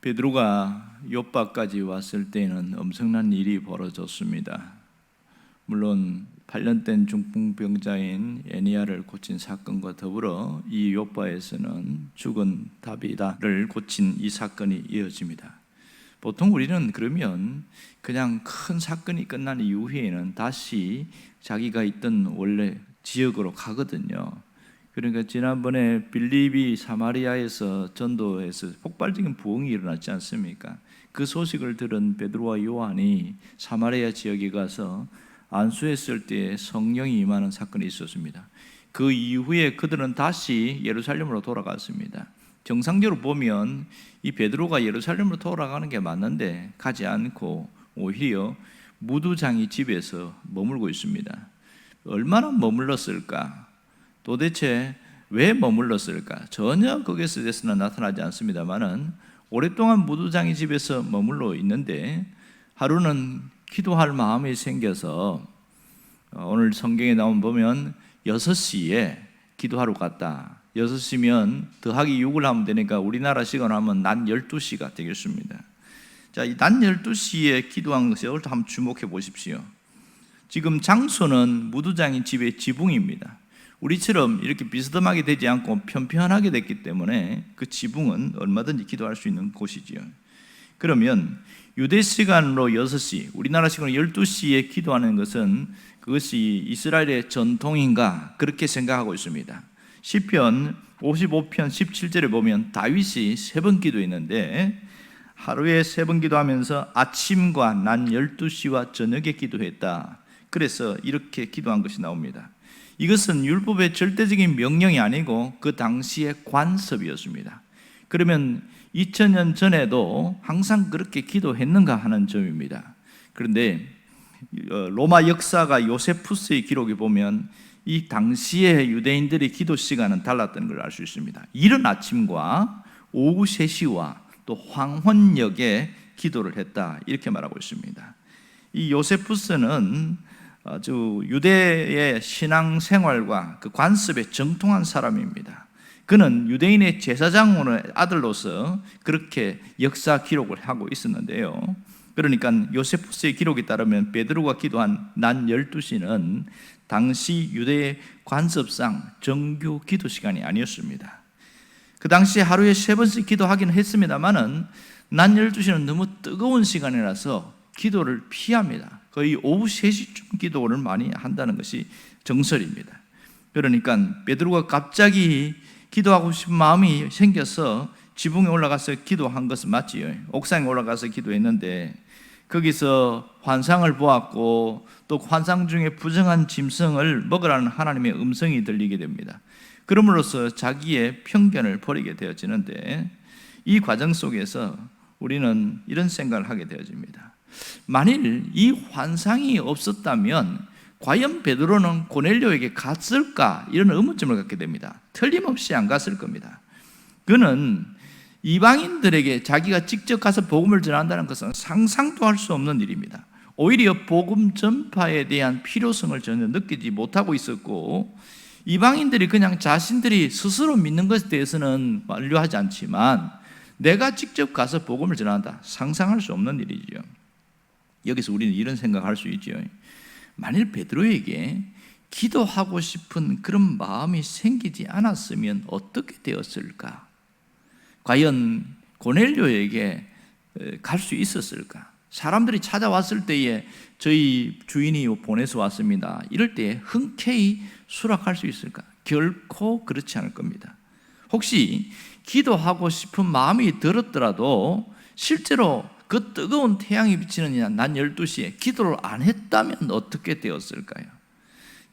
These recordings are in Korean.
베드로가 욥바까지 왔을 때는 엄청난 일이 벌어졌습니다. 물론 8년 된 중풍병자인 에니야를 고친 사건과 더불어 이 욥바에서는 죽은 다비다를 고친 이 사건이 이어집니다. 보통 우리는 그러면 그냥 큰 사건이 끝난 이후에는 다시 자기가 있던 원래 지역으로 가거든요. 그러니까 지난번에 빌립이 사마리아에서 전도해서 폭발적인 부흥이 일어났지 않습니까? 그 소식을 들은 베드로와 요한이 사마리아 지역에 가서 안수했을 때 성령이 임하는 사건이 있었습니다. 그 이후에 그들은 다시 예루살렘으로 돌아갔습니다. 정상적으로 보면 이 베드로가 예루살렘으로 돌아가는 게 맞는데 가지 않고 오히려 무두장이 집에서 머물고 있습니다. 얼마나 머물렀을까? 도대체 왜 머물렀을까? 전혀 거기서 대해서는 나타나지 않습니다만은 오랫동안 무두장이 집에서 머물러 있는데 하루는 기도할 마음이 생겨서 오늘 성경에 나오면 보면 6시에 기도하러 갔다. 6시면 더하기 6을 하면 되니까 우리나라 시간으로 하면 낮 12시가 되겠습니다. 자, 이 낮 12시에 기도한 것을 한번 주목해 보십시오. 지금 장소는 무두장이 집의 지붕입니다. 우리처럼 이렇게 비스듬하게 되지 않고 편편하게 됐기 때문에 그 지붕은 얼마든지 기도할 수 있는 곳이지요. 그러면 유대 시간으로 6시, 우리나라 시간으로 12시에 기도하는 것은 그것이 이스라엘의 전통인가 그렇게 생각하고 있습니다. 시편 55편 17절에 보면 다윗이 3번 기도했는데 하루에 3번 기도하면서 아침과 낮 12시와 저녁에 기도했다. 그래서 이렇게 기도한 것이 나옵니다. 이것은 율법의 절대적인 명령이 아니고 그 당시의 관습이었습니다. 그러면 2000년 전에도 항상 그렇게 기도했는가 하는 점입니다. 그런데 로마 역사가 요세푸스의 기록에 보면 이 당시에 유대인들의 기도 시간은 달랐던 걸 알 수 있습니다. 이른 아침과 오후 3시와 또 황혼역에 기도를 했다 이렇게 말하고 있습니다. 이 요세푸스는 아주 유대의 신앙생활과 그 관습에 정통한 사람입니다. 그는 유대인의 제사장의 아들로서 그렇게 역사 기록을 하고 있었는데요. 그러니까 요세푸스의 기록에 따르면 베드로가 기도한 낮 12시는 당시 유대의 관습상 정규 기도 시간이 아니었습니다. 그 당시에 하루에 3번씩 기도하기는 했습니다만은 낮 12시는 너무 뜨거운 시간이라서 기도를 피합니다. 거의 오후 3시쯤 기도를 많이 한다는 것이 정설입니다. 그러니까 베드로가 갑자기 기도하고 싶은 마음이 생겨서 지붕에 올라가서 기도한 것은 맞지요. 옥상에 올라가서 기도했는데 거기서 환상을 보았고 또 환상 중에 부정한 짐승을 먹으라는 하나님의 음성이 들리게 됩니다. 그럼으로써 자기의 편견을 버리게 되어지는데 이 과정 속에서 우리는 이런 생각을 하게 되어집니다. 만일 이 환상이 없었다면 과연 베드로는 고넬료에게 갔을까? 이런 의문점을 갖게 됩니다. 틀림없이 안 갔을 겁니다. 그는 이방인들에게 자기가 직접 가서 복음을 전한다는 것은 상상도 할 수 없는 일입니다. 오히려 복음 전파에 대한 필요성을 전혀 느끼지 못하고 있었고 이방인들이 그냥 자신들이 스스로 믿는 것에 대해서는 완료하지 않지만 내가 직접 가서 복음을 전한다. 상상할 수 없는 일이죠. 여기서 우리는 이런 생각을 할 수 있죠. 만일 베드로에게 기도하고 싶은 그런 마음이 생기지 않았으면 어떻게 되었을까? 과연 고넬료에게 갈 수 있었을까? 사람들이 찾아왔을 때에 저희 주인이 보내서 왔습니다. 이럴 때 흔쾌히 수락할 수 있을까? 결코 그렇지 않을 겁니다. 혹시 기도하고 싶은 마음이 들었더라도 실제로 그 뜨거운 태양이 비치는 낮 12시에 기도를 안 했다면 어떻게 되었을까요?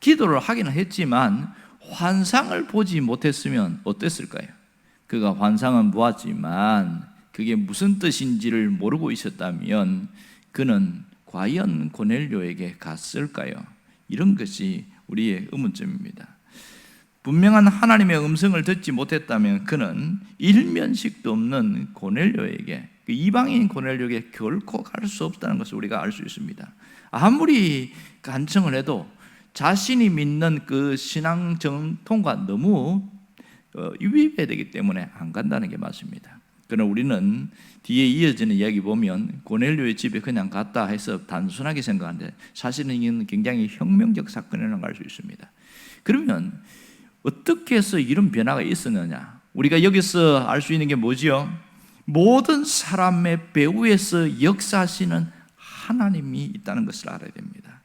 기도를 하기는 했지만 환상을 보지 못했으면 어땠을까요? 그가 환상은 보았지만 그게 무슨 뜻인지를 모르고 있었다면 그는 과연 고넬료에게 갔을까요? 이런 것이 우리의 의문점입니다. 분명한 하나님의 음성을 듣지 못했다면 그는 일면식도 없는 고넬료에게, 그 이방인 고넬료에게 결코 갈 수 없다는 것을 우리가 알 수 있습니다. 아무리 간청을 해도 자신이 믿는 그 신앙 정통과 너무 위배되기 때문에 안 간다는 게 맞습니다. 그러나 우리는 뒤에 이어지는 이야기 보면 고넬료의 집에 그냥 갔다 해서 단순하게 생각하는데 사실은 이건 굉장히 혁명적 사건이라고 알 수 있습니다. 그러면 어떻게 해서 이런 변화가 있었느냐? 우리가 여기서 알 수 있는 게 뭐지요? 모든 사람의 배후에서 역사하시는 하나님이 있다는 것을 알아야 됩니다.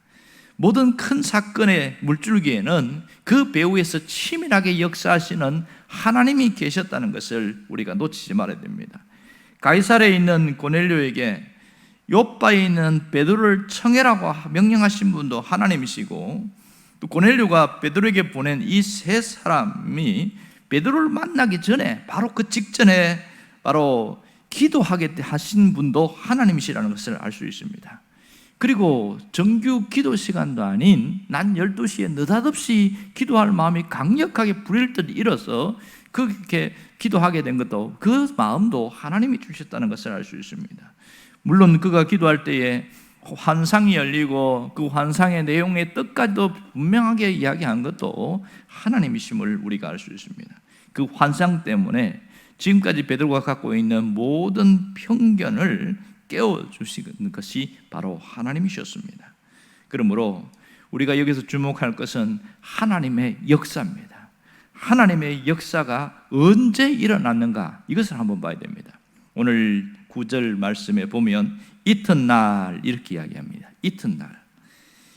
모든 큰 사건의 물줄기에는 그 배후에서 치밀하게 역사하시는 하나님이 계셨다는 것을 우리가 놓치지 말아야 됩니다. 가이사랴에 있는 고넬료에게 요빠에 있는 베드로를 청해라고 명령하신 분도 하나님이시고, 또 고넬료가 베드로에게 보낸 이 세 사람이 베드로를 만나기 전에 바로 그 직전에 바로 기도하게 하신 분도 하나님이시라는 것을 알 수 있습니다. 그리고 정규 기도 시간도 아닌 낮 12시에 느닷없이 기도할 마음이 강력하게 불일 듯 일어서 그렇게 기도하게 된 것도, 그 마음도 하나님이 주셨다는 것을 알 수 있습니다. 물론 그가 기도할 때에 환상이 열리고 그 환상의 내용의 뜻까지도 분명하게 이야기한 것도 하나님이심을 우리가 알 수 있습니다. 그 환상 때문에 지금까지 베드로가 갖고 있는 모든 편견을 깨워주시는 것이 바로 하나님이셨습니다. 그러므로 우리가 여기서 주목할 것은 하나님의 역사입니다. 하나님의 역사가 언제 일어났는가, 이것을 한번 봐야 됩니다. 오늘 9절 말씀에 보면 이튿날 이렇게 이야기합니다. 이튿날,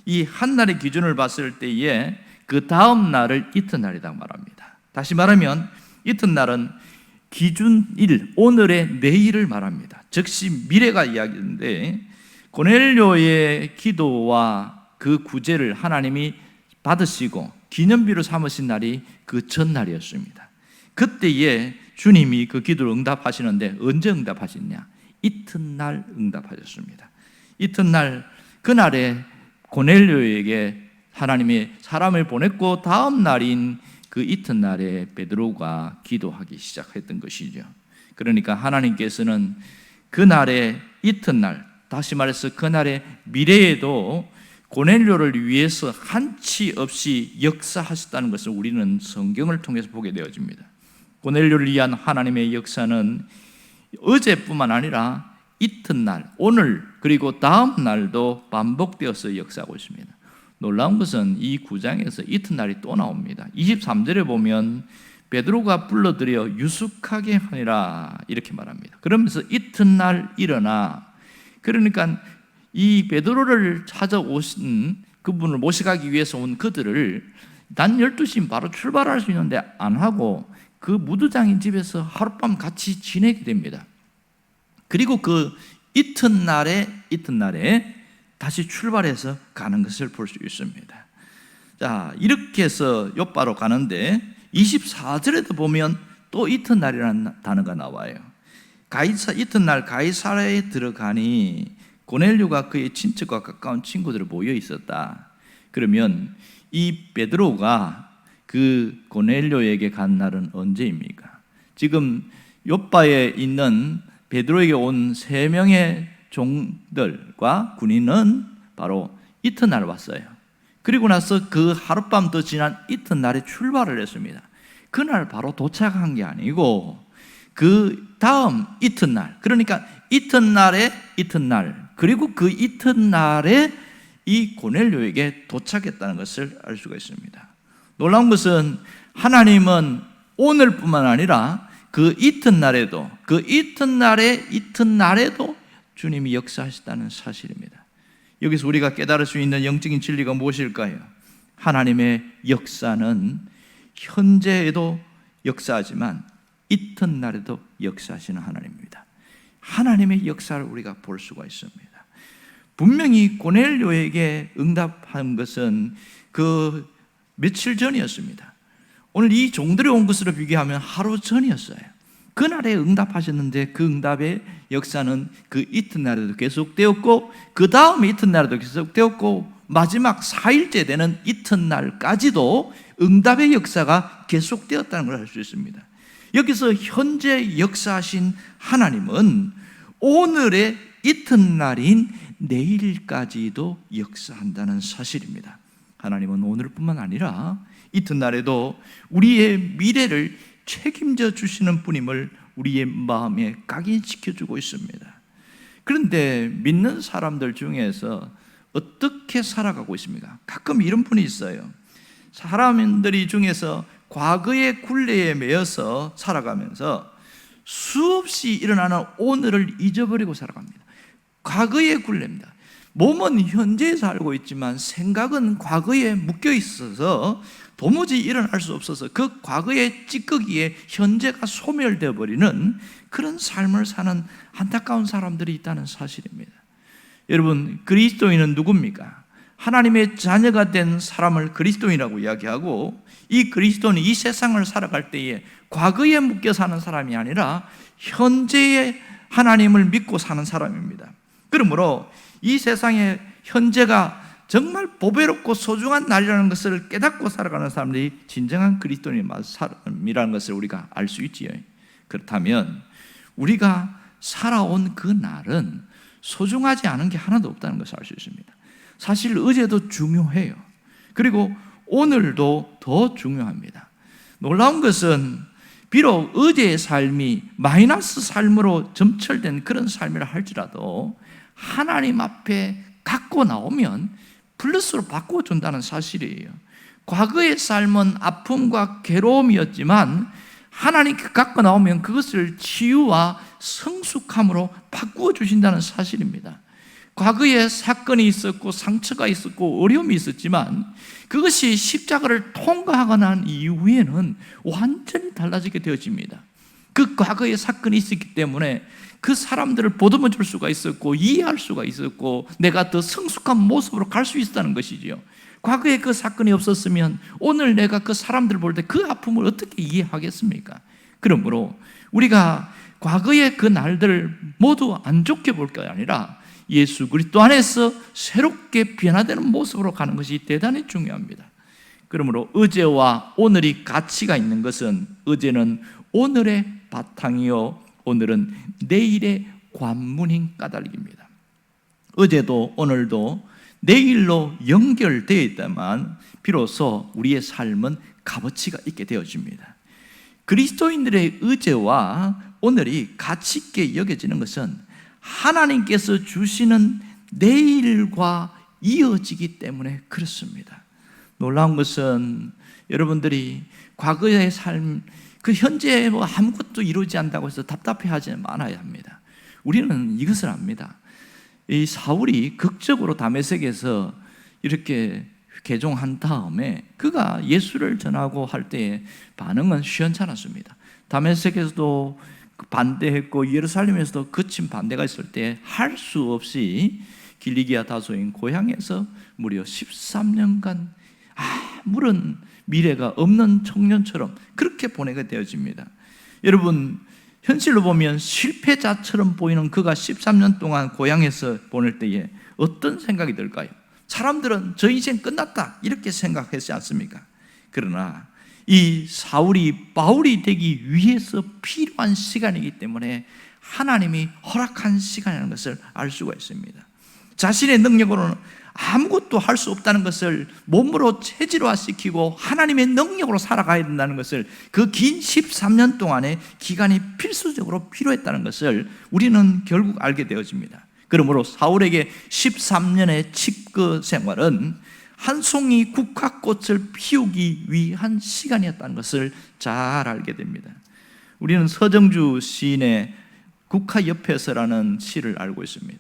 이 한날의 기준을 봤을 때에 그 다음 날을 이튿날이라고 말합니다. 다시 말하면 이튿날은 기준일, 오늘의 내일을 말합니다. 즉시 미래가 이야기인데, 고넬료의 기도와 그 구제를 하나님이 받으시고 기념비로 삼으신 날이 그 전날이었습니다. 그때에 주님이 그 기도를 응답하시는데 언제 응답하셨냐? 이튿날 응답하셨습니다. 이튿날, 그날에 고넬료에게 하나님이 사람을 보냈고 다음 날인 그 이튿날에 베드로가 기도하기 시작했던 것이죠. 그러니까 하나님께서는 그날의 이튿날, 다시 말해서 그날의 미래에도 고넬료를 위해서 한치 없이 역사하셨다는 것을 우리는 성경을 통해서 보게 되어집니다. 고넬료를 위한 하나님의 역사는 어제뿐만 아니라 이튿날, 오늘, 그리고 다음 날도 반복되어서 역사하고 있습니다. 놀라운 것은 이 9장에서 이튿날이 또 나옵니다. 23절에 보면 베드로가 불러들여 유숙하게 하니라 이렇게 말합니다. 그러면서 이튿날 일어나, 그러니까 이 베드로를 찾아오신 그분을 모셔가기 위해서 온 그들을 낮 12시면 바로 출발할 수 있는데 안 하고 그 무두장인 집에서 하룻밤 같이 지내게 됩니다. 그리고 그 이튿날에 다시 출발해서 가는 것을 볼 수 있습니다. 자, 이렇게 해서 요빠로 가는데 24절에도 보면 또 이튿날이라는 단어가 나와요. 이튿날 가이사랴에 들어가니 고넬료가 그의 친척과 가까운 친구들이 모여 있었다. 그러면 이 베드로가 그 고넬료에게 간 날은 언제입니까? 지금 요빠에 있는 베드로에게 온 3명의 종들과 군인은 바로 이튿날 왔어요. 그리고 나서 그 하룻밤 더 지난 이튿날에 출발을 했습니다. 그날 바로 도착한 게 아니고 그 다음 이튿날, 그러니까 이튿날, 그리고 그 이튿날에 이 고넬료에게 도착했다는 것을 알 수가 있습니다. 놀라운 것은 하나님은 오늘뿐만 아니라 그 이튿날에도, 그 이튿날에도 주님이 역사하셨다는 사실입니다. 여기서 우리가 깨달을 수 있는 영적인 진리가 무엇일까요? 하나님의 역사는 현재에도 역사하지만 이튿날에도 역사하시는 하나님입니다. 하나님의 역사를 우리가 볼 수가 있습니다. 분명히 고넬료에게 응답한 것은 그 며칠 전이었습니다. 오늘 이 종들이 온 것으로 비교하면 하루 전이었어요. 그날에 응답하셨는데 그 응답의 역사는 그 이튿날에도 계속되었고 그 다음 이튿날에도 계속되었고 마지막 4일째 되는 이튿날까지도 응답의 역사가 계속되었다는 걸 알 수 있습니다. 여기서 현재 역사하신 하나님은 오늘의 이튿날인 내일까지도 역사한다는 사실입니다. 하나님은 오늘뿐만 아니라 이튿날에도 우리의 미래를 책임져 주시는 분임을 우리의 마음에 각인시켜주고 있습니다. 그런데 믿는 사람들 중에서 어떻게 살아가고 있습니까? 가끔 이런 분이 있어요. 사람들이 중에서 과거의 굴레에 매여서 살아가면서 수없이 일어나는 오늘을 잊어버리고 살아갑니다. 과거의 굴레입니다. 몸은 현재에 살고 있지만 생각은 과거에 묶여 있어서 도무지 일어날 수 없어서 그 과거의 찌꺼기에 현재가 소멸되어 버리는 그런 삶을 사는 안타까운 사람들이 있다는 사실입니다. 여러분, 그리스도인은 누굽니까? 하나님의 자녀가 된 사람을 그리스도인이라고 이야기하고, 이 그리스도는 이 세상을 살아갈 때에 과거에 묶여 사는 사람이 아니라 현재의 하나님을 믿고 사는 사람입니다. 그러므로 이 세상의 현재가 정말 보배롭고 소중한 날이라는 것을 깨닫고 살아가는 사람들이 진정한 그리스도인의 사람이라는 것을 우리가 알 수 있지요. 그렇다면 우리가 살아온 그 날은 소중하지 않은 게 하나도 없다는 것을 알 수 있습니다. 사실 어제도 중요해요. 그리고 오늘도 더 중요합니다. 놀라운 것은 비록 어제의 삶이 마이너스 삶으로 점철된 그런 삶이라 할지라도 하나님 앞에 갖고 나오면 플러스로 바꿔준다는 사실이에요. 과거의 삶은 아픔과 괴로움이었지만 하나님께 갖고 나오면 그것을 치유와 성숙함으로 바꾸어 주신다는 사실입니다. 과거에 사건이 있었고 상처가 있었고 어려움이 있었지만 그것이 십자가를 통과하고 난 이후에는 완전히 달라지게 되어집니다. 그 과거의 사건이 있었기 때문에 그 사람들을 보듬어 줄 수가 있었고 이해할 수가 있었고 내가 더 성숙한 모습으로 갈 수 있었다는 것이지요. 과거에 그 사건이 없었으면 오늘 내가 그 사람들을 볼 때 그 아픔을 어떻게 이해하겠습니까? 그러므로 우리가 과거의 그 날들을 모두 안 좋게 볼 게 아니라 예수 그리스도 안에서 새롭게 변화되는 모습으로 가는 것이 대단히 중요합니다. 그러므로 어제와 오늘이 가치가 있는 것은 어제는 오늘의 바탕이요 오늘은 내일의 관문인 까닭입니다. 어제도 오늘도 내일로 연결되어 있다만 비로소 우리의 삶은 값어치가 있게 되어집니다. 그리스도인들의 어제와 오늘이 가치 있게 여겨지는 것은 하나님께서 주시는 내일과 이어지기 때문에 그렇습니다. 놀라운 것은 여러분들이 과거의 삶, 그 현재에 뭐 아무것도 이루지 않는다고 해서 답답해하지 말아야 합니다. 우리는 이것을 압니다. 이 사울이 극적으로 다메섹에서 이렇게 개종한 다음에 그가 예수를 전하고 할 때의 반응은 시원찮았습니다. 다메섹에서도 반대했고 예루살렘에서도 거친 반대가 있을 때 할 수 없이 길리기아 다소인 고향에서 무려 13년간 아무런 미래가 없는 청년처럼 그렇게 보내게 되어집니다. 여러분, 현실로 보면 실패자처럼 보이는 그가 13년 동안 고향에서 보낼 때에 어떤 생각이 들까요? 사람들은 저 인생 끝났다 이렇게 생각하지 않습니까? 그러나 이 사울이 바울이 되기 위해서 필요한 시간이기 때문에 하나님이 허락한 시간이라는 것을 알 수가 있습니다. 자신의 능력으로는 아무것도 할 수 없다는 것을 몸으로 체질화시키고 하나님의 능력으로 살아가야 된다는 것을 그 긴 13년 동안의 기간이 필수적으로 필요했다는 것을 우리는 결국 알게 되어집니다. 그러므로 사울에게 13년의 칩거 생활은 한 송이 국화꽃을 피우기 위한 시간이었다는 것을 잘 알게 됩니다. 우리는 서정주 시인의 국화옆에서라는 시를 알고 있습니다.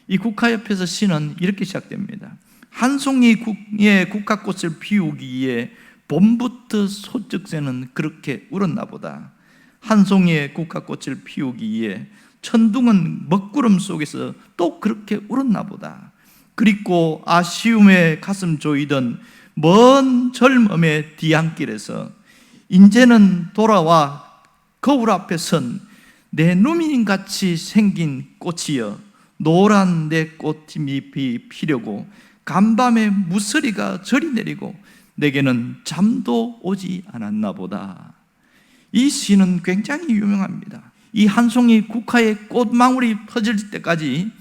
이 국화옆에서 시는 이렇게 시작됩니다. 한 송이의 국화꽃을 피우기에 봄부터 소쩍새는 그렇게 울었나 보다. 한 송이의 국화꽃을 피우기에 천둥은 먹구름 속에서 또 그렇게 울었나 보다. 그리고 아쉬움에 가슴 조이던 먼 젊음의 뒤안길에서 이제는 돌아와 거울 앞에 선 내 누민같이 생긴 꽃이여 노란 내 꽃잎이 피려고 간밤에 무서리가 저리 내리고 내게는 잠도 오지 않았나 보다. 이 시는 굉장히 유명합니다. 이 한 송이 국화의 꽃망울이 터질 때까지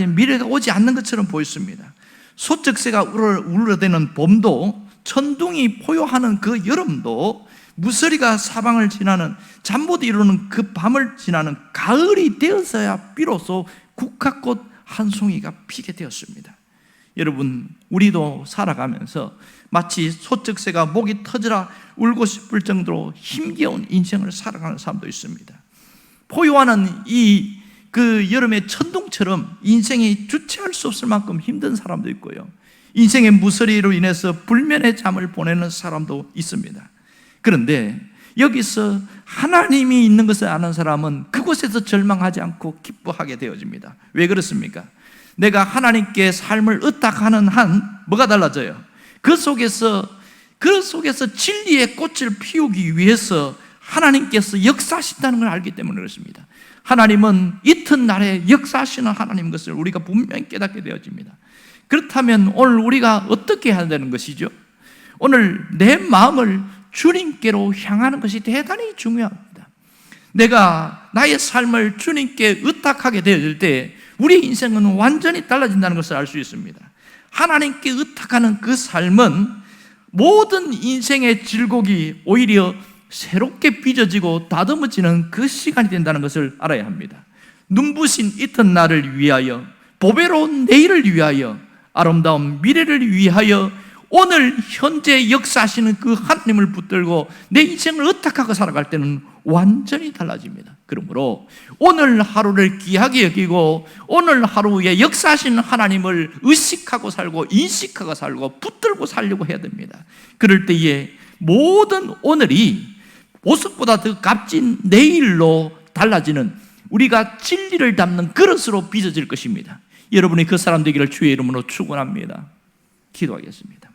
미래가 오지 않는 것처럼 보였습니다. 소쩍새가 울어대는 봄도 천둥이 포효하는 그 여름도 무서리가 사방을 지나는 잠 못 이루는 그 밤을 지나는 가을이 되어서야 비로소 국화꽃 한 송이가 피게 되었습니다. 여러분, 우리도 살아가면서 마치 소쩍새가 목이 터지라 울고 싶을 정도로 힘겨운 인생을 살아가는 사람도 있습니다. 포효하는 그 여름의 천둥처럼 인생이 주체할 수 없을 만큼 힘든 사람도 있고요, 인생의 무서리로 인해서 불면의 잠을 보내는 사람도 있습니다. 그런데 여기서 하나님이 있는 것을 아는 사람은 그곳에서 절망하지 않고 기뻐하게 되어집니다. 왜 그렇습니까? 내가 하나님께 삶을 의탁하는 한 뭐가 달라져요? 그 속에서 진리의 꽃을 피우기 위해서 하나님께서 역사하신다는 걸 알기 때문에 그렇습니다. 하나님은 이튿날에 역사하시는 하나님인 것을 우리가 분명히 깨닫게 되어집니다. 그렇다면 오늘 우리가 어떻게 해야 되는 것이죠? 오늘 내 마음을 주님께로 향하는 것이 대단히 중요합니다. 내가 나의 삶을 주님께 의탁하게 되어질 때 우리의 인생은 완전히 달라진다는 것을 알 수 있습니다. 하나님께 의탁하는 그 삶은 모든 인생의 질곡이 오히려 새롭게 빚어지고 다듬어지는 그 시간이 된다는 것을 알아야 합니다. 눈부신 이튿날을 위하여, 보배로운 내일을 위하여, 아름다운 미래를 위하여 오늘 현재 역사하시는 그 하나님을 붙들고 내 인생을 의탁하고 살아갈 때는 완전히 달라집니다. 그러므로 오늘 하루를 귀하게 여기고 오늘 하루에 역사하시는 하나님을 의식하고 살고 인식하고 살고 붙들고 살려고 해야 됩니다. 그럴 때에 모든 오늘이 보석보다 더 값진 내일로 달라지는, 우리가 진리를 담는 그릇으로 빚어질 것입니다. 여러분이 그 사람 되기를 주의 이름으로 축원합니다. 기도하겠습니다.